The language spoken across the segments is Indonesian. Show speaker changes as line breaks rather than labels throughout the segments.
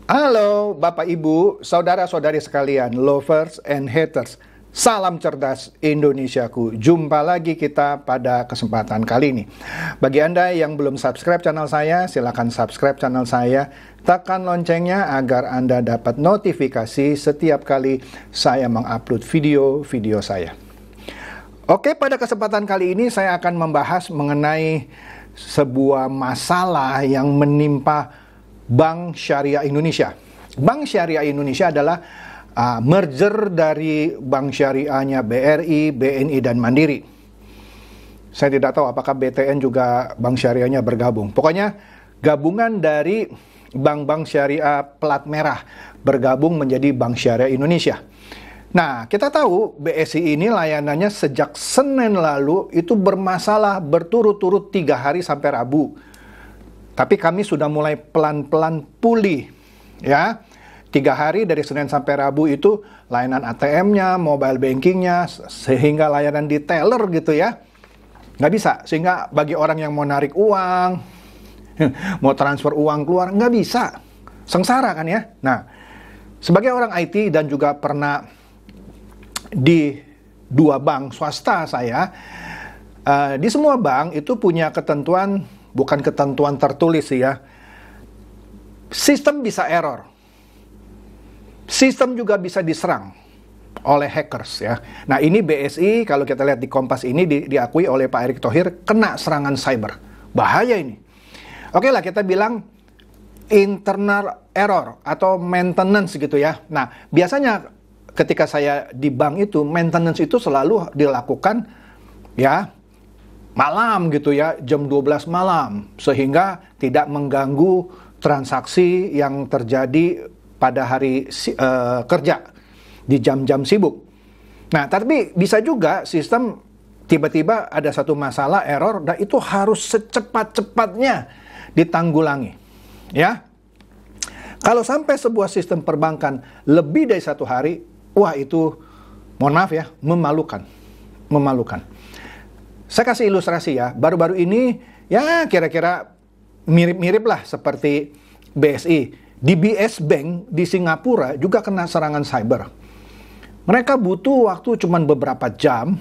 Halo Bapak Ibu, saudara-saudari sekalian, lovers and haters. Salam cerdas Indonesiaku. Jumpa lagi kita pada kesempatan kali ini. Bagi Anda yang belum subscribe channel saya, silakan subscribe channel saya. Tekan loncengnya agar Anda dapat notifikasi setiap kali saya mengupload video-video saya. Oke, pada kesempatan kali ini saya akan membahas mengenai sebuah masalah yang menimpa Bank Syariah Indonesia. Bank Syariah Indonesia adalah merger dari Bank Syariahnya BRI, BNI, dan Mandiri. Saya tidak tahu apakah BTN juga Bank Syariahnya bergabung. Pokoknya gabungan dari bank-bank syariah plat merah bergabung menjadi Bank Syariah Indonesia. Nah, kita tahu BSI ini layanannya sejak Senin lalu itu bermasalah berturut-turut 3 hari sampai Rabu. Tapi kami sudah mulai pelan-pelan pulih, ya. 3 hari dari Senin sampai Rabu itu layanan ATM-nya, mobile banking-nya, sehingga layanan di teller gitu ya. Nggak bisa, sehingga bagi orang yang mau narik uang, mau transfer uang keluar, nggak bisa. Sengsara kan ya? Nah, sebagai orang IT dan juga pernah di 2 bank swasta saya, di semua bank itu punya ketentuan, bukan ketentuan tertulis sih ya, sistem bisa error. Sistem juga bisa diserang oleh hackers ya. Nah, ini BSI kalau kita lihat di Kompas ini diakui oleh Pak Erick Thohir kena serangan cyber. Bahaya ini. Oke lah, kita bilang internal error atau maintenance gitu ya. Nah, biasanya ketika saya di bank itu maintenance itu selalu dilakukan ya malam gitu ya, jam 12 malam, sehingga tidak mengganggu transaksi yang terjadi pada hari kerja di jam-jam sibuk. Nah, tapi bisa juga sistem tiba-tiba ada satu masalah error dan itu harus secepat-cepatnya ditanggulangi. Ya, kalau sampai sebuah sistem perbankan lebih dari 1 hari, wah itu mohon maaf ya, memalukan. Saya kasih ilustrasi ya, baru-baru ini ya kira-kira mirip-mirip lah seperti BSI. DBS Bank di Singapura juga kena serangan cyber. Mereka butuh waktu cuma beberapa jam,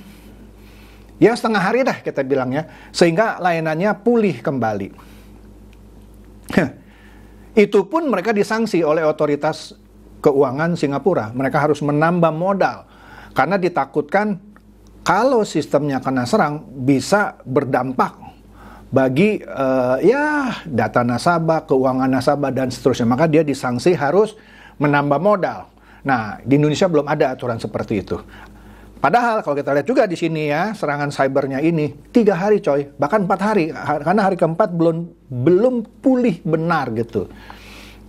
ya setengah hari dah kita bilangnya, sehingga layanannya pulih kembali. Itu pun mereka disanksi oleh otoritas keuangan Singapura. Mereka harus menambah modal, karena ditakutkan kalau sistemnya kena serang bisa berdampak bagi data nasabah, keuangan nasabah, dan seterusnya. Maka dia disanksi harus menambah modal. Nah, di Indonesia belum ada aturan seperti itu. Padahal kalau kita lihat juga di sini ya, serangan cybernya ini 3 hari coy, bahkan 4 hari, karena hari keempat belum pulih benar gitu.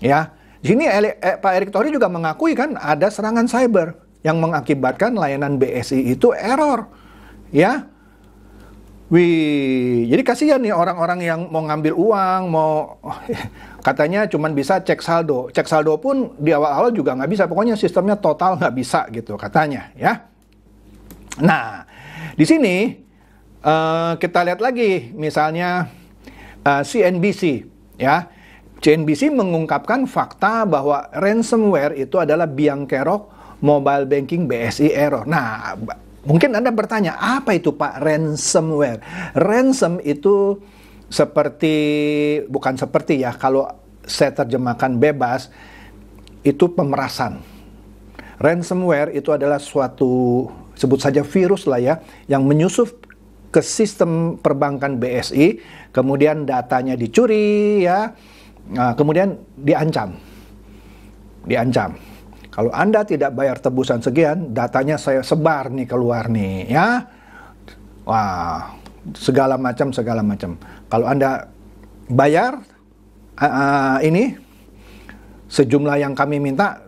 Ya, di sini Pak Erick Thohir juga mengakui kan ada serangan cyber yang mengakibatkan layanan BSI itu error. Ya. Wih, jadi kasihan nih orang-orang yang mau ngambil uang, mau katanya cuman bisa cek saldo. Cek saldo pun di awal-awal juga nggak bisa, pokoknya sistemnya total nggak bisa gitu katanya ya. Nah, di sini kita lihat lagi misalnya CNBC ya. CNBC mengungkapkan fakta bahwa ransomware itu adalah biang kerok mobile banking BSI error. Nah, mungkin Anda bertanya, apa itu Pak ransomware? Ransom itu bukan seperti ya, kalau saya terjemahkan bebas, itu pemerasan. Ransomware itu adalah suatu, sebut saja virus lah ya, yang menyusup ke sistem perbankan BSI, kemudian datanya dicuri ya, kemudian diancam. Kalau Anda tidak bayar tebusan sekian, datanya saya sebar nih keluar nih, ya. Wah, segala macam. Kalau Anda bayar ini sejumlah yang kami minta,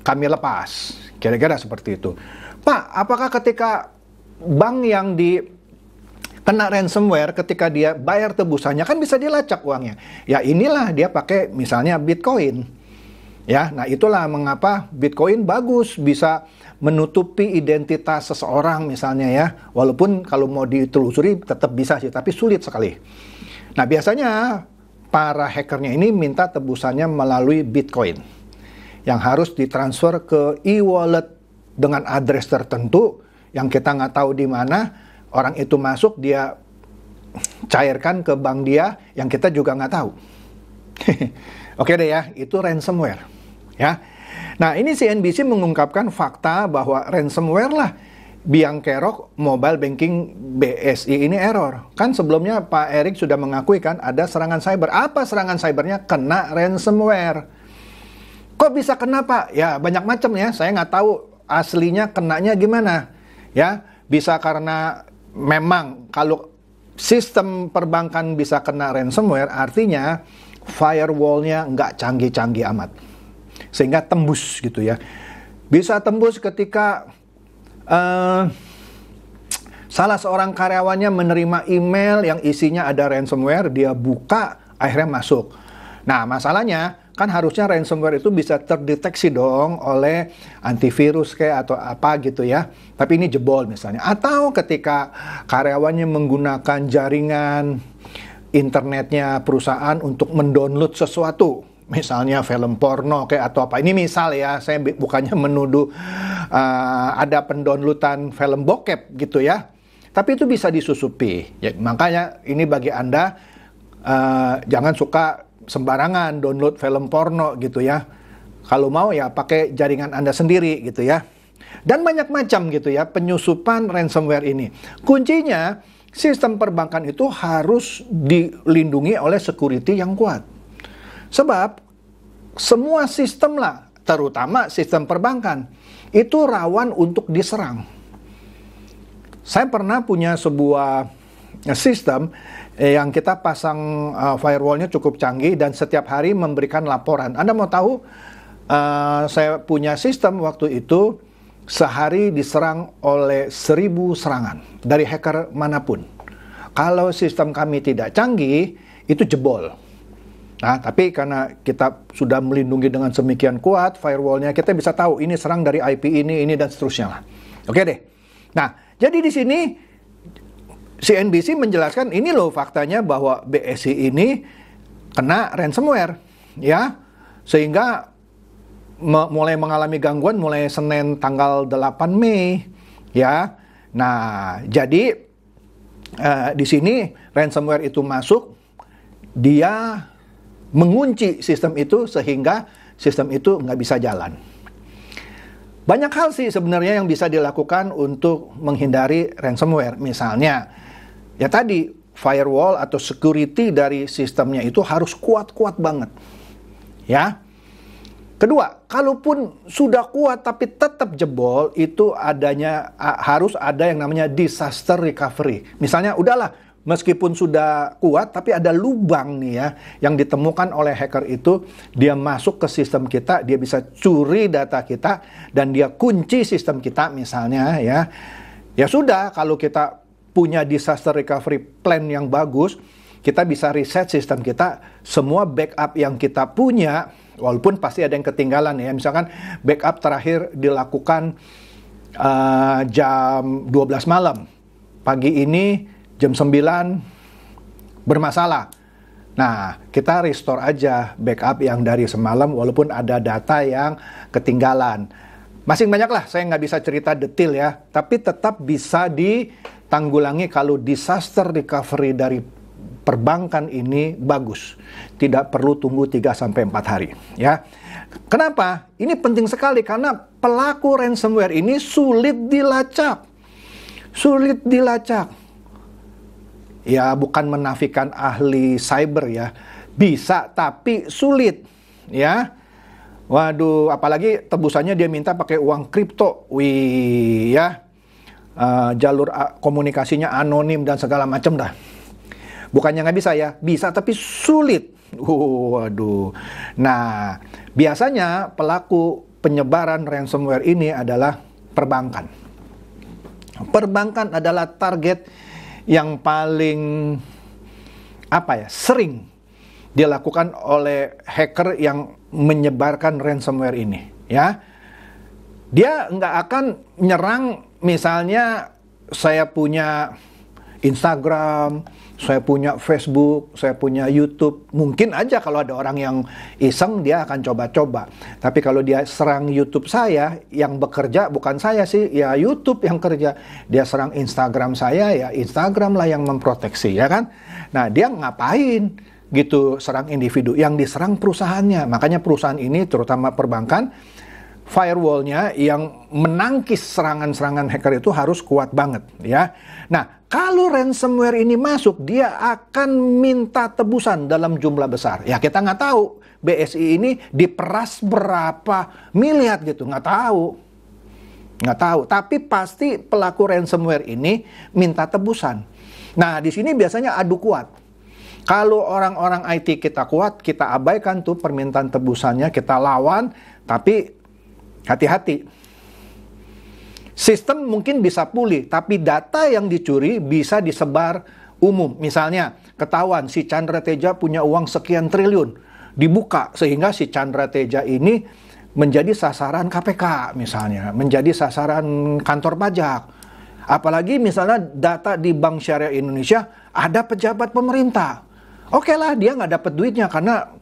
kami lepas. Kira-kira seperti itu. Pak, apakah ketika bank yang kena ransomware, ketika dia bayar tebusannya kan bisa dilacak uangnya? Ya inilah dia pakai misalnya Bitcoin. Ya, nah itulah mengapa Bitcoin bagus, bisa menutupi identitas seseorang misalnya ya. Walaupun kalau mau ditelusuri tetap bisa sih, tapi sulit sekali. Nah biasanya para hackernya ini minta tebusannya melalui Bitcoin. yang harus ditransfer ke e-wallet dengan address tertentu yang kita nggak tahu di mana. Orang itu masuk, dia cairkan ke bank dia yang kita juga nggak tahu. Oke deh ya, itu ransomware. Ya. Nah, ini CNBC mengungkapkan fakta bahwa ransomware lah biang kerok mobile banking BSI ini error. Kan sebelumnya Pak Erik sudah mengakui kan ada serangan cyber. Apa serangan cybernya? Kena ransomware. Kok bisa kena, Pak? Ya, banyak macam ya. Saya nggak tahu aslinya kenanya gimana. Ya, bisa karena memang kalau sistem perbankan bisa kena ransomware, artinya firewall-nya nggak canggih-canggih amat. Sehingga tembus gitu ya. Bisa tembus ketika salah seorang karyawannya menerima email yang isinya ada ransomware, dia buka, akhirnya masuk. Nah, masalahnya kan harusnya ransomware itu bisa terdeteksi dong oleh antivirus kayak atau apa gitu ya. Tapi ini jebol misalnya. Atau ketika karyawannya menggunakan jaringan internetnya perusahaan untuk mendownload sesuatu. Misalnya film porno kayak atau apa. Ini misal ya, saya bukannya menuduh ada pendownloadan film bokep gitu ya. Tapi itu bisa disusupi. Ya, makanya ini bagi Anda jangan suka sembarangan download film porno gitu ya. Kalau mau ya pakai jaringan Anda sendiri gitu ya. Dan banyak macam gitu ya penyusupan ransomware ini. Kuncinya sistem perbankan itu harus dilindungi oleh security yang kuat. Sebab semua sistem lah, terutama sistem perbankan, itu rawan untuk diserang. Saya pernah punya sebuah sistem yang kita pasang firewallnya cukup canggih dan setiap hari memberikan laporan. Anda mau tahu, saya punya sistem waktu itu sehari diserang oleh 1000 serangan dari hacker manapun. Kalau sistem kami tidak canggih, itu jebol. Nah, tapi karena kita sudah melindungi dengan semikian kuat firewallnya, kita bisa tahu ini serang dari IP ini dan seterusnya lah. Oke deh. Nah, jadi di sini CNBC menjelaskan ini loh faktanya bahwa BSI ini kena ransomware, ya, sehingga mulai mengalami gangguan mulai Senin tanggal 8 Mei, ya. Nah, jadi di sini ransomware itu masuk, dia mengunci sistem itu sehingga sistem itu nggak bisa jalan. Banyak hal sih sebenarnya yang bisa dilakukan untuk menghindari ransomware. Misalnya, ya tadi firewall atau security dari sistemnya itu harus kuat-kuat banget. Ya. Kedua, kalaupun sudah kuat tapi tetap jebol, itu harus ada yang namanya disaster recovery. Misalnya, udahlah, meskipun sudah kuat, tapi ada lubang nih ya, yang ditemukan oleh hacker itu, dia masuk ke sistem kita, dia bisa curi data kita, dan dia kunci sistem kita misalnya ya. Ya sudah, kalau kita punya disaster recovery plan yang bagus, kita bisa reset sistem kita, semua backup yang kita punya, walaupun pasti ada yang ketinggalan ya. Misalkan backup terakhir dilakukan jam 12 malam. Pagi ini jam 9 bermasalah. Nah, kita restore aja backup yang dari semalam walaupun ada data yang ketinggalan. Masing banyak lah, saya nggak bisa cerita detail ya. Tapi tetap bisa ditanggulangi kalau disaster recovery dari perbankan ini bagus. Tidak perlu tunggu 3-4 hari. Ya. Kenapa? Ini penting sekali karena pelaku ransomware ini sulit dilacak. Sulit dilacak. Ya, bukan menafikan ahli cyber ya. Bisa, tapi sulit. Ya. Waduh, apalagi tebusannya dia minta pakai uang kripto. Wih, ya. Jalur komunikasinya anonim dan segala macam dah. Bukannya nggak bisa ya, bisa tapi sulit. Waduh. Nah, biasanya pelaku penyebaran ransomware ini adalah perbankan. Perbankan adalah target yang paling sering dilakukan oleh hacker yang menyebarkan ransomware ini, ya. Dia nggak akan nyerang misalnya saya punya Instagram, saya punya Facebook, saya punya YouTube. Mungkin aja kalau ada orang yang iseng, dia akan coba-coba. Tapi kalau dia serang YouTube saya, yang bekerja bukan saya sih, ya YouTube yang kerja. Dia serang Instagram saya, ya Instagram lah yang memproteksi, ya kan? Nah, dia ngapain gitu serang individu? Yang diserang perusahaannya. Makanya perusahaan ini, terutama perbankan, firewall-nya yang menangkis serangan-serangan hacker itu harus kuat banget, ya. Nah, kalau ransomware ini masuk, dia akan minta tebusan dalam jumlah besar. Ya, kita nggak tahu BSI ini diperas berapa miliar gitu, nggak tahu. Nggak tahu, tapi pasti pelaku ransomware ini minta tebusan. Nah, di sini biasanya adu kuat. Kalau orang-orang IT kita kuat, kita abaikan tuh permintaan tebusannya, kita lawan, tapi hati-hati. Sistem mungkin bisa pulih, tapi data yang dicuri bisa disebar umum. Misalnya, ketahuan si Chandra Teja punya uang sekian triliun, dibuka sehingga si Chandra Teja ini menjadi sasaran KPK misalnya, menjadi sasaran kantor pajak. Apalagi misalnya data di Bank Syariah Indonesia ada pejabat pemerintah. Oke lah, dia nggak dapat duitnya karena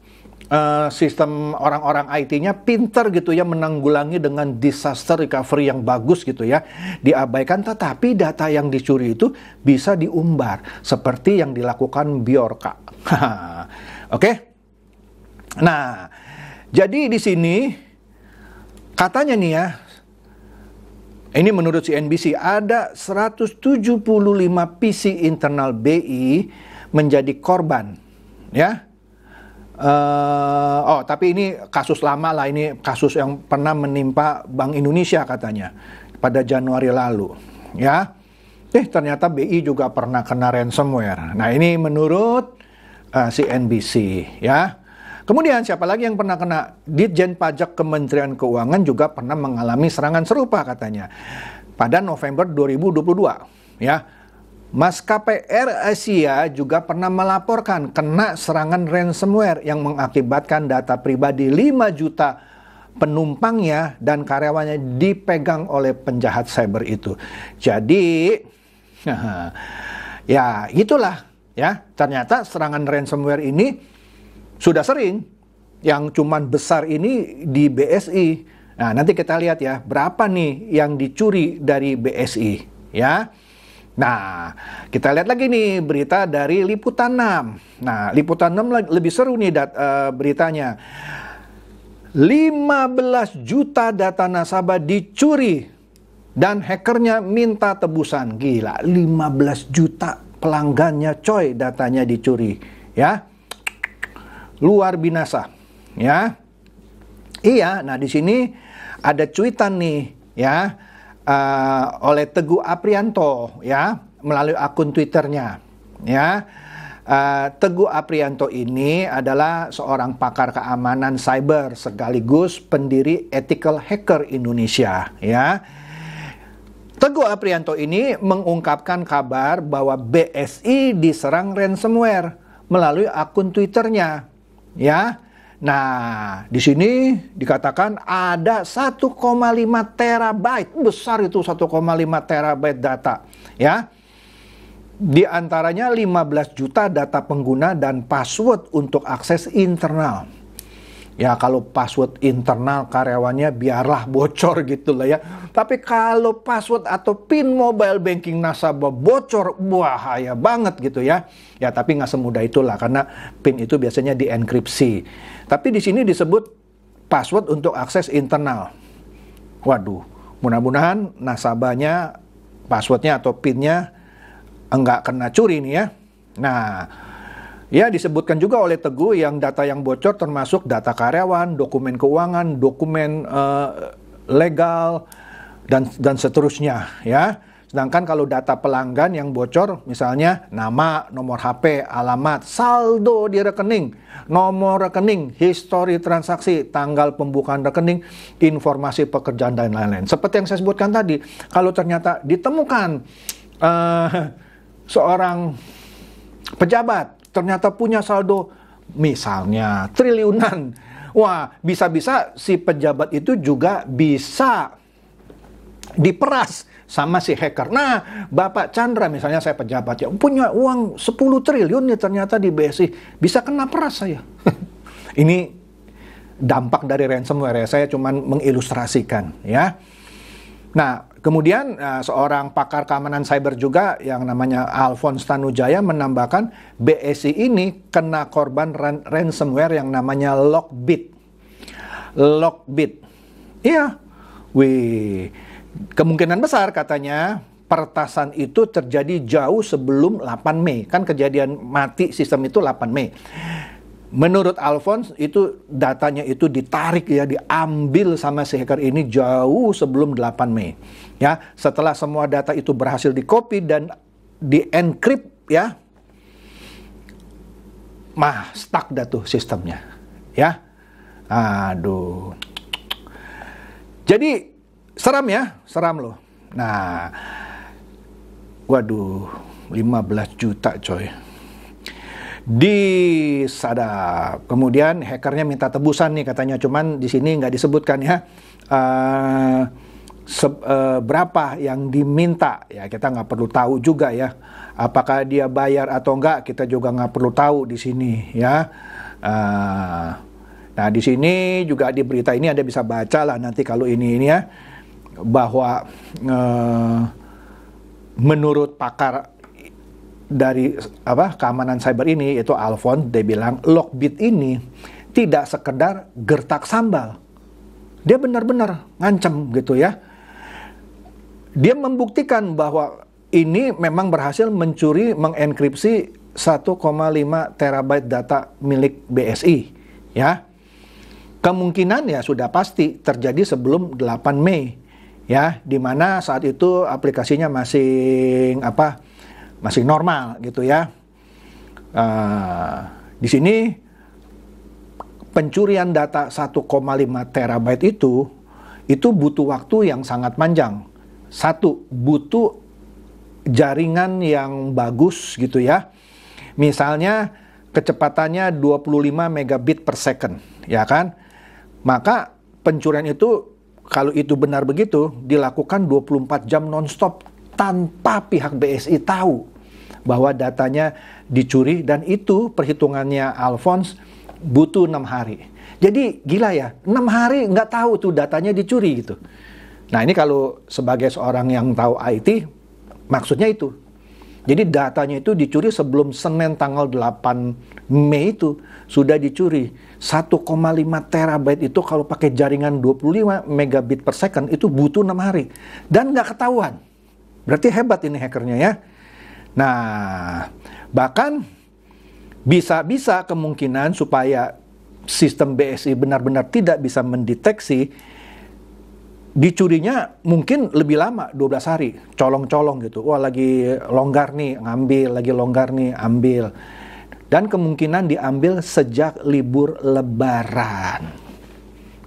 sistem orang-orang IT-nya pinter gitu ya, menanggulangi dengan disaster recovery yang bagus gitu ya, diabaikan. Tetapi data yang dicuri itu bisa diumbar seperti yang dilakukan Bjorka. Oke? Nah, jadi di sini katanya nih ya, ini menurut CNBC ada 175 PC internal BI menjadi korban, ya. Tapi ini kasus lama lah, ini kasus yang pernah menimpa Bank Indonesia katanya pada Januari lalu, ya. Ternyata BI juga pernah kena ransomware. Nah, ini menurut CNBC, ya. Kemudian siapa lagi yang pernah kena? Ditjen Pajak Kementerian Keuangan juga pernah mengalami serangan serupa katanya pada November 2022, ya. Maskapai AirAsia juga pernah melaporkan kena serangan ransomware yang mengakibatkan data pribadi 5 juta penumpangnya dan karyawannya dipegang oleh penjahat cyber itu. Jadi, ya itulah ya, ternyata serangan ransomware ini sudah sering. Yang cuman besar ini di BSI. Nah, nanti kita lihat ya, berapa nih yang dicuri dari BSI, ya. Nah, kita lihat lagi nih berita dari Liputan 6. Nah, Liputan 6 lebih seru nih beritanya. 15 juta data nasabah dicuri dan hackernya minta tebusan. Gila, 15 juta pelanggannya coy, datanya dicuri, ya. Luar binasa, ya. Iya, nah di sini ada cuitan nih, ya. Oleh Teguh Aprianto, ya, melalui akun Twitternya, ya. Teguh Aprianto ini adalah seorang pakar keamanan cyber sekaligus pendiri Ethical Hacker Indonesia, ya. Teguh Aprianto ini mengungkapkan kabar bahwa BSI diserang ransomware melalui akun Twitternya, ya. Nah, di sini dikatakan ada 1,5 terabyte, besar itu 1,5 terabyte data, ya. Di antaranya 15 juta data pengguna dan password untuk akses internal. Ya, kalau password internal karyawannya biarlah bocor gitu lah ya. Tapi kalau password atau PIN mobile banking nasabah bocor, bahaya banget gitu ya. Ya, tapi nggak semudah itulah karena PIN itu biasanya dienkripsi. Tapi di sini disebut password untuk akses internal. Waduh, mudah-mudahan nasabahnya, passwordnya atau PIN-nya enggak kena curi nih ya. Nah, ya, disebutkan juga oleh Teguh yang data yang bocor termasuk data karyawan, dokumen keuangan, dokumen legal, dan seterusnya, ya. Sedangkan kalau data pelanggan yang bocor, misalnya nama, nomor HP, alamat, saldo di rekening, nomor rekening, histori transaksi, tanggal pembukaan rekening, informasi pekerjaan, dan lain-lain. Seperti yang saya sebutkan tadi, kalau ternyata ditemukan seorang pejabat ternyata punya saldo misalnya triliunan, wah, bisa-bisa si pejabat itu juga bisa diperas sama si hacker. Nah, Bapak Chandra misalnya, saya pejabat ya, punya uang 10 triliun nih ternyata di BSI, bisa kena peras saya. Ini dampak dari ransomware ya, saya cuman mengilustrasikan ya. Nah, kemudian seorang pakar keamanan cyber juga yang namanya Alphonse Tanujaya menambahkan BSI ini kena korban ransomware yang namanya Lockbit. Lockbit. Iya. Wih. Kemungkinan besar katanya peretasan itu terjadi jauh sebelum 8 Mei. Kan kejadian mati sistem itu 8 Mei. Menurut Alphonse itu datanya itu ditarik ya, diambil sama si hacker ini jauh sebelum 8 Mei. Ya, setelah semua data itu berhasil di-copy dan di-encrypt ya. Stuck dah tuh sistemnya. Ya. Aduh. Jadi seram ya, seram loh. Nah, waduh, 15 juta coy. Disadap. Kemudian hackernya minta tebusan nih katanya, cuman di sini nggak disebutkan ya berapa yang diminta. Ya kita nggak perlu tahu juga ya. Apakah dia bayar atau enggak, kita juga nggak perlu tahu di sini ya. Nah di sini juga di berita ini Anda bisa baca lah nanti kalau ini ya, bahwa menurut pakar dari keamanan cyber ini, yaitu Alphonse, dia bilang Lockbit ini tidak sekedar gertak sambal, dia benar-benar ngancem gitu ya. Dia membuktikan bahwa ini memang berhasil mencuri, mengenkripsi 1,5 terabyte data milik BSI ya. Kemungkinan ya sudah pasti terjadi sebelum 8 Mei ya, dimana saat itu aplikasinya masih normal gitu ya. Di sini pencurian data 1,5 terabyte itu butuh waktu yang sangat panjang. Satu, butuh jaringan yang bagus gitu ya. Misalnya kecepatannya 25 megabit per second, ya kan? Maka pencurian itu, kalau itu benar begitu, dilakukan 24 jam nonstop tanpa pihak BSI tahu bahwa datanya dicuri, dan itu perhitungannya Alphonse butuh 6 hari. Jadi gila ya, 6 hari nggak tahu tuh datanya dicuri gitu. Nah ini kalau sebagai seorang yang tahu IT, maksudnya itu. Jadi datanya itu dicuri sebelum Senin tanggal 8 Mei itu sudah dicuri. 1,5 terabyte itu kalau pakai jaringan 25 megabit per second itu butuh 6 hari. Dan nggak ketahuan. Berarti hebat ini hackernya ya. Nah, bahkan bisa kemungkinan supaya sistem BSI benar-benar tidak bisa mendeteksi, dicurinya mungkin lebih lama, 12 hari, colong-colong gitu. Wah lagi longgar nih, ngambil, lagi longgar nih, ambil. Dan kemungkinan diambil sejak libur Lebaran.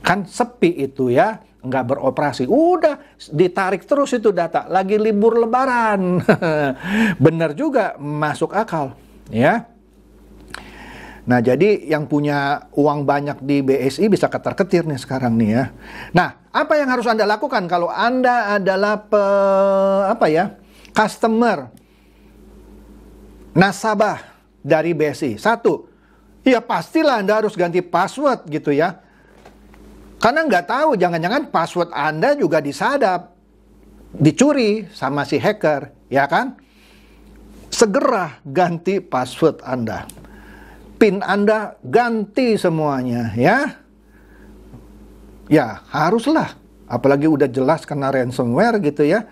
Kan sepi itu ya, nggak beroperasi. Udah ditarik terus itu data, lagi libur Lebaran. Bener juga, masuk akal ya. Nah, jadi yang punya uang banyak di BSI bisa ketar-ketir nih sekarang nih ya. Nah, apa yang harus Anda lakukan kalau Anda adalah customer, nasabah dari BSI? Satu, ya pastilah Anda harus ganti password gitu ya. Karena nggak tahu, jangan-jangan password Anda juga disadap, dicuri sama si hacker, ya kan? Segera ganti password Anda. PIN Anda ganti semuanya ya. Ya haruslah, apalagi udah jelas kena ransomware gitu ya.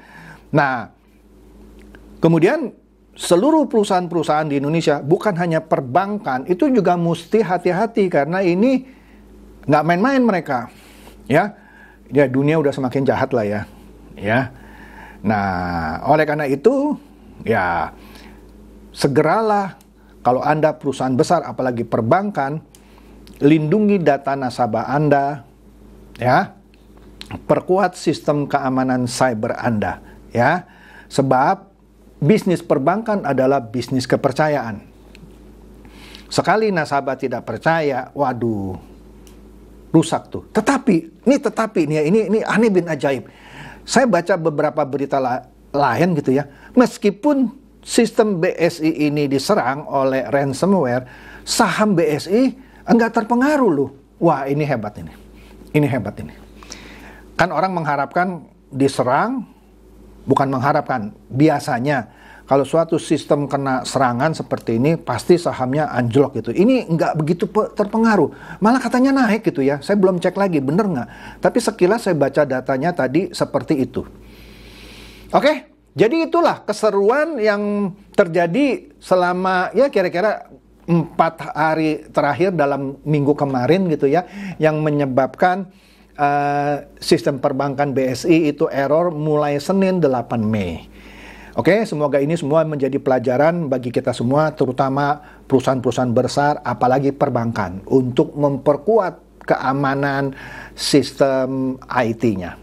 Nah, kemudian seluruh perusahaan-perusahaan di Indonesia, bukan hanya perbankan, itu juga mesti hati-hati karena ini nggak main-main mereka ya. Ya dunia udah semakin jahat lah ya. Ya. Nah, oleh karena itu ya segeralah, kalau Anda perusahaan besar, apalagi perbankan, lindungi data nasabah Anda, ya. Perkuat sistem keamanan cyber Anda, ya. Sebab bisnis perbankan adalah bisnis kepercayaan. Sekali nasabah tidak percaya, waduh, rusak tuh. Tetapi ini aneh bin ajaib. Saya baca beberapa berita lain gitu ya, meskipun sistem BSI ini diserang oleh ransomware, saham BSI enggak terpengaruh loh. Wah, ini hebat ini. Ini hebat ini. Kan orang mengharapkan diserang, bukan mengharapkan, biasanya kalau suatu sistem kena serangan seperti ini, pasti sahamnya anjlok gitu. Ini nggak begitu terpengaruh. Malah katanya naik gitu ya. Saya belum cek lagi, bener nggak? Tapi sekilas saya baca datanya tadi seperti itu. Oke, jadi itulah keseruan yang terjadi selama ya kira-kira 4 hari terakhir dalam minggu kemarin gitu ya. Yang menyebabkan sistem perbankan BSI itu error mulai Senin 8 Mei. Oke, semoga ini semua menjadi pelajaran bagi kita semua, terutama perusahaan-perusahaan besar, apalagi perbankan, untuk memperkuat keamanan sistem IT-nya.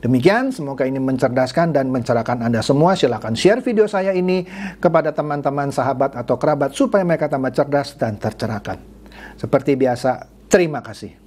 Demikian, semoga ini mencerdaskan dan mencerahkan Anda semua. Silakan share video saya ini kepada teman-teman, sahabat, atau kerabat, supaya mereka tambah cerdas dan tercerahkan. Seperti biasa, terima kasih.